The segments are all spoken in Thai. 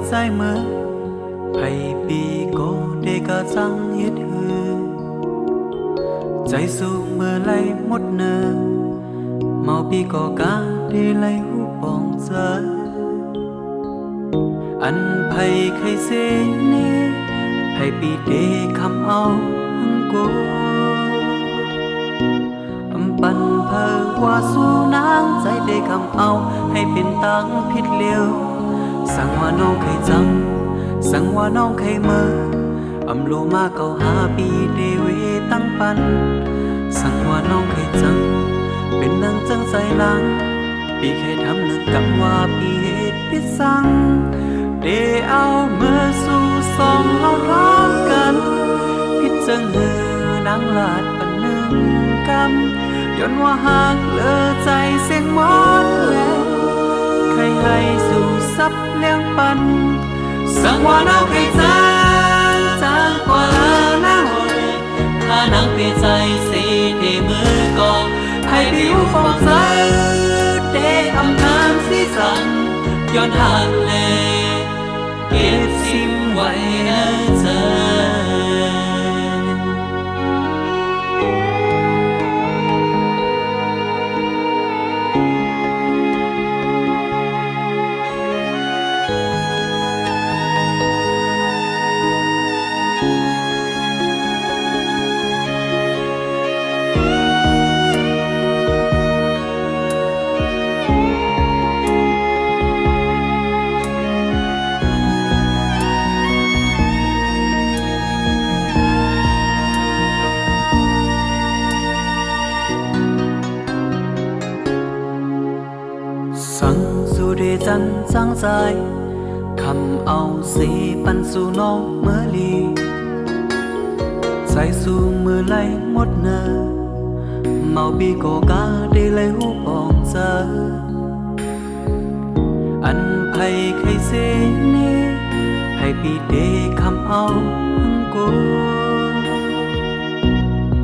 ใจมือไผ่ปีก็ได้กะจังเฮ็ดหือใจสู้มือไหลหมดเนอเมาปีก็กะได้ไหลหูปองเจออันไผ่ใครเสเนไผ่ปีเดคำเอาหังโกปันเพอว่าสู้นางใจได้คำเอาให้เป็นตังผิดเลี้ยวสั่งว่าน้องเคยจำสั่งว่าน้องเคยเมื่อำโลมาเก่าหาปีเดเวตั้งปันสั่งว่าน้องเคยจำเป็นนางจังใจนางปีเคยทำหนึ่งกับว่าปีเหตุพิสั่งเดเอาเมื่อสู่สองเอาท้องกันพิดจังหือนางลาดปันหนึ่งกำย้อนว่าหากเลอใจเสียงมอนแล้วใครให้สู่ซับเลี้ยงปันสั่งว่าน้องเคยจางกว่าละน้าหอยถ้านางเปลี่ยนใจสีเดมือกองให้ผิวฟองใสเดอำทางสีสันย้อนหากเลยเก็บซิมไว้นะเธอสั่งสู่เดจันจังใจคำเอาสีปันสู่น้องเมื่อลีใจสู่มือไหลหมดเนอเมาบีโกกาได้ไหลหูปองเจออันไผ่ใครเสเนไผ่ปีเดคำเอาหังกู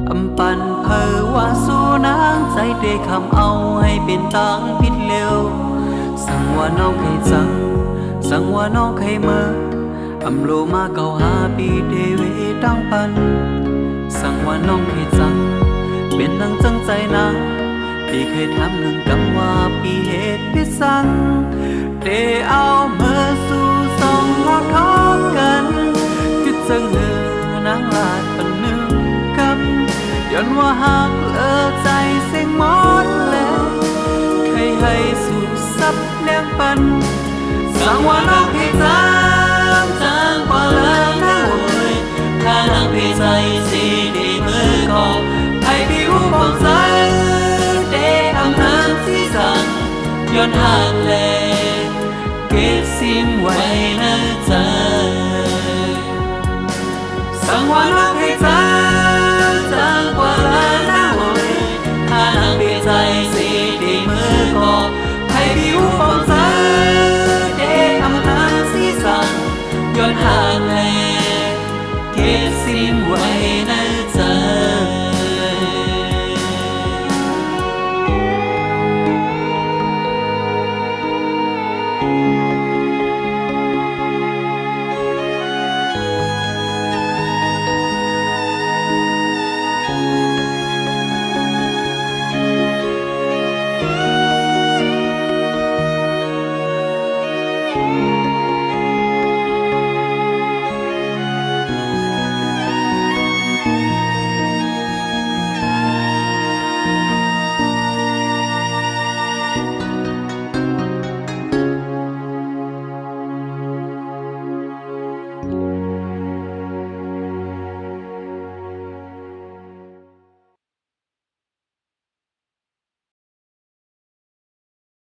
อำปันเพอว่าสู้นางใจเดคำเอาให้เป็นตังผิดเร็วสั่งว่าน้องเคยจังสั่งว่าน้องเคยเมื่อำโลมาเก่าหาปีเดเวตั้งปันสั่งว่าน้องเคยจังเป็นนางจังใจนางปีเคยทำหนึ่งกำว่าปีเหตุพิสั่งเดเอาเมื่อสู่สองรอท้องกันคิดจังหือนางลาดปันหนึ่งกำย้อนว่าหากเลอใจเสียงมอนแล้วใครให้สู่ซับเลี้ยงปันสั่งว่าน้องเคยจางกว่าละน้าหอยถ้านางเพียใจสีดีมือก็ให้ผิวฟองใสเดอำนางสีสันย้อนหากแลเก็บซิมไว้ในใจสั่งว่าน้องเคยจาง